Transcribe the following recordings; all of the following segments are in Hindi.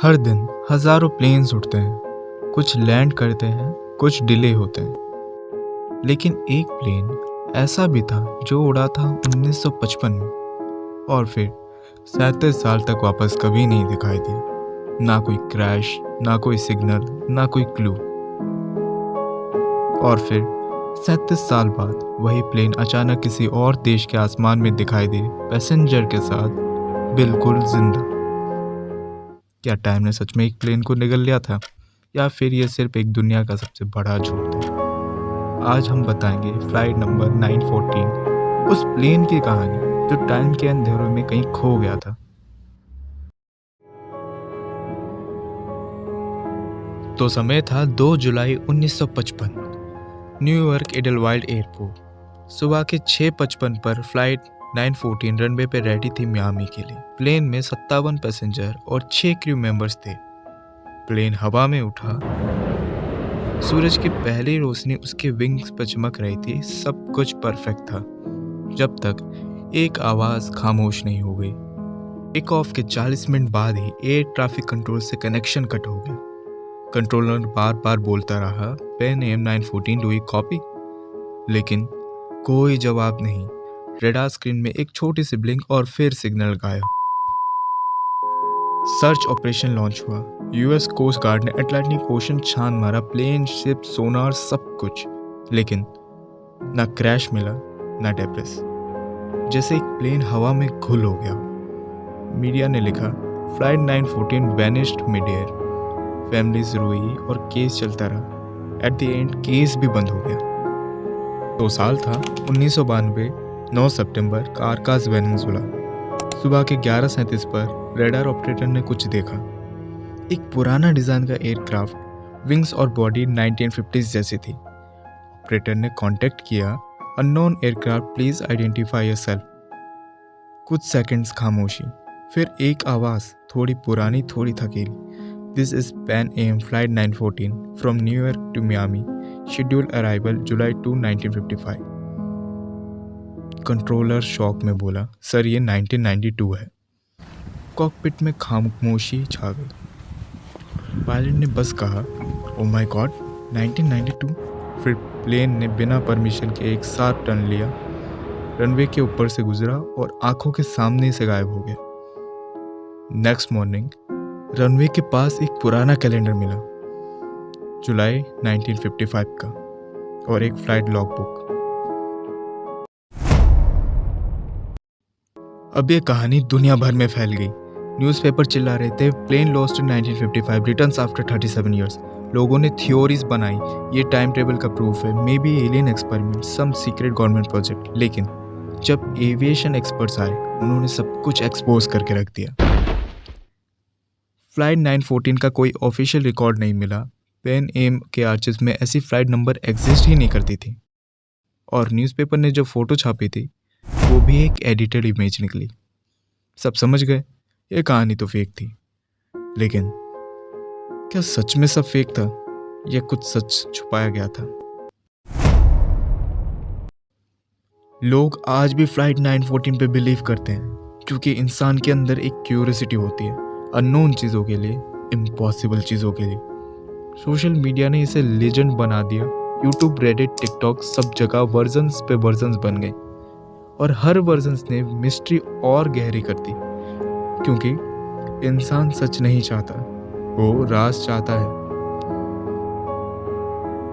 हर दिन हजारों प्लेन्स उड़ते हैं, कुछ लैंड करते हैं, कुछ डिले होते हैं। लेकिन एक प्लेन ऐसा भी था जो उड़ा था 1955 में और फिर 37 साल तक वापस कभी नहीं दिखाई दिया। ना कोई क्रैश, ना कोई सिग्नल, ना कोई क्लू। और फिर 37 साल बाद वही प्लेन अचानक किसी और देश के आसमान में दिखाई दे, पैसेंजर के साथ, बिल्कुल जिंदा। क्या टाइम ने सच में एक प्लेन को निगल लिया था, या फिर ये सिर्फ एक दुनिया का सबसे बड़ा झूठ था? आज हम बताएंगे फ्लाइट नंबर 914, उस प्लेन की कहानी जो टाइम के अंधेरों में कहीं खो गया था। तो समय था 2 जुलाई 1955, न्यूयॉर्क एडलवाइल्ड एयरपोर्ट। सुबह के 6:55 पर फ्लाइट 914 रनवे पे रेडी थी मियामी के लिए। प्लेन में 57 पैसेंजर और 6 क्रू मेंबर्स थे। प्लेन हवा में उठा, सूरज की पहली रोशनी उसके विंग्स पर चमक रही थी। सब कुछ परफेक्ट था, जब तक एक आवाज खामोश नहीं हो गई। टेक ऑफ के 40 मिनट बाद ही एयर ट्रैफिक कंट्रोल से कनेक्शन कट हो गया। कंट्रोलर बार बार बोलता रहा, Pan Am 914, do you copy? लेकिन कोई जवाब नहीं। रेडार स्क्रीन में एक छोटी सी ब्लिंक और फिर सिग्नल गायब। सर्च ऑपरेशन लॉन्च हुआ। यूएस कोस्ट गार्ड ने अटलांटिक ओशन छान मारा, प्लेन, शिप, सोनार, सब कुछ। लेकिन ना क्रैश मिला, ना डेब्रिस। जैसे एक प्लेन हवा में घुल हो गया। मीडिया ने लिखा, flight 914 vanished mid air. Families रोई और केस चलता रहा। एट द एंड केस भी बंद हो गया। तो साल था 1992, 9 सितंबर, कारकास वेनेजुला। सुबह के 11:37 पर रेडार ऑपरेटर ने कुछ देखा। एक पुराना डिजाइन का एयरक्राफ्ट, विंग्स और बॉडी 1950s जैसी थी। ऑपरेटर ने कांटेक्ट किया, unknown aircraft, please identify yourself. कुछ सेकंड्स खामोशी, फिर एक आवाज, थोड़ी पुरानी, थोड़ी थकेली, this is Pan Am flight 914 from New York to Miami, scheduled arrival July 2, 1955। Controller shock में बोला, सर ये 1992 है। कॉकपिट में खामोशी छा गई। पायलट ने बस कहा, ओ माय गॉड, 1992। फिर प्लेन ने बिना परमिशन के एक साथ टर्न लिया, रनवे के ऊपर से गुजरा और आंखों के सामने से गायब हो गया। नेक्स्ट मॉर्निंग रनवे के पास एक पुराना कैलेंडर मिला, जुलाई 1955 का, और एक फ्लाइट लॉग बुक। अब ये कहानी दुनिया भर में फैल गई। न्यूज़पेपर चिल्ला रहे थे, plane lost in 1955, returns after 37 years. लोगों ने थ्योरीज बनाई, ये टाइम टेबल का प्रूफ है, maybe alien experiment, some secret government project. लेकिन जब एविएशन एक्सपर्ट्स आए, उन्होंने सब कुछ एक्सपोज करके रख दिया। फ्लाइट 914 का कोई ऑफिशियल रिकॉर्ड नहीं मिला। पेन एम के आर्चेस में ऐसी फ्लाइट नंबर एग्जिस्ट ही नहीं करती थी। और न्यूज़पेपर ने जो फोटो छापी थी, वो भी एक एडिटेड इमेज निकली। सब समझ गए, ये कहानी तो फेक थी। लेकिन क्या सच में सब फेक था, या कुछ सच छुपाया गया था? लोग आज भी फ्लाइट 914 पे बिलीव करते हैं, क्योंकि इंसान के अंदर एक क्यूरियोसिटी होती है, अननोन चीज़ों के लिए, इम्पॉसिबल चीज़ों के लिए। सोशल मीडिया ने इसे लेजेंड बना दिया। यूट्यूब, रेडिट, टिकटॉक, सब जगह वर्जन्स पे वर्जन्स बन गए, और हर वर्जन्स ने मिस्ट्री और गहरी कर दी। क्योंकि इंसान सच नहीं चाहता, वो राज चाहता है।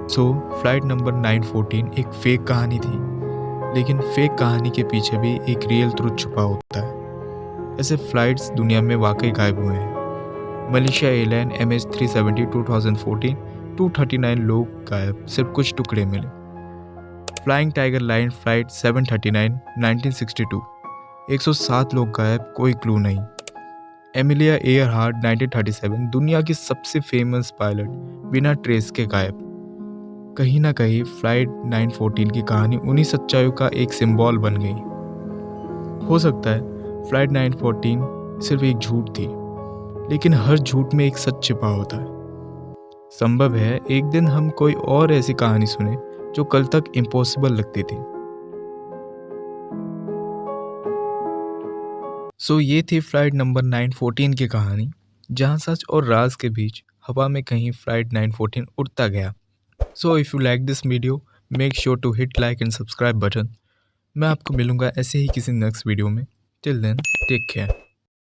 सो फ्लाइट नंबर 914 एक फेक कहानी थी, लेकिन फेक कहानी के पीछे भी एक रियल ट्रुथ छुपा होता है। ऐसे फ्लाइट्स दुनिया में वाकई गायब हुए हैं। मलेशिया एयरलाइन MH370 2014, 239 लोग गायब, सिर्फ कुछ टुकड़े मिले। फ्लाइंग टाइगर लाइन फ्लाइट 739 1962, 107 लोग गायब, कोई क्लू नहीं। एमिलिया एयरहार्ट 1937, दुनिया की सबसे फेमस पायलट, बिना ट्रेस के गायब। कहीं ना कहीं फ्लाइट 914 की कहानी उन्हीं सच्चाइयों का एक सिंबल बन गई। हो सकता है फ्लाइट 914 सिर्फ एक झूठ थी, लेकिन हर झूठ में एक सच छिपा होता है। संभव है एक दिन हम कोई और ऐसी कहानी सुने जो कल तक इम्पॉसिबल लगती थी। सो ये थी फ्लाइट नंबर 914 की कहानी। जहां सच और राज के बीच हवा में कहीं फ्लाइट 914 उड़ता गया। So if you like this video, make sure to hit like and subscribe button. मैं आपको मिलूंगा ऐसे ही किसी नेक्स्ट वीडियो में। Till then, take care.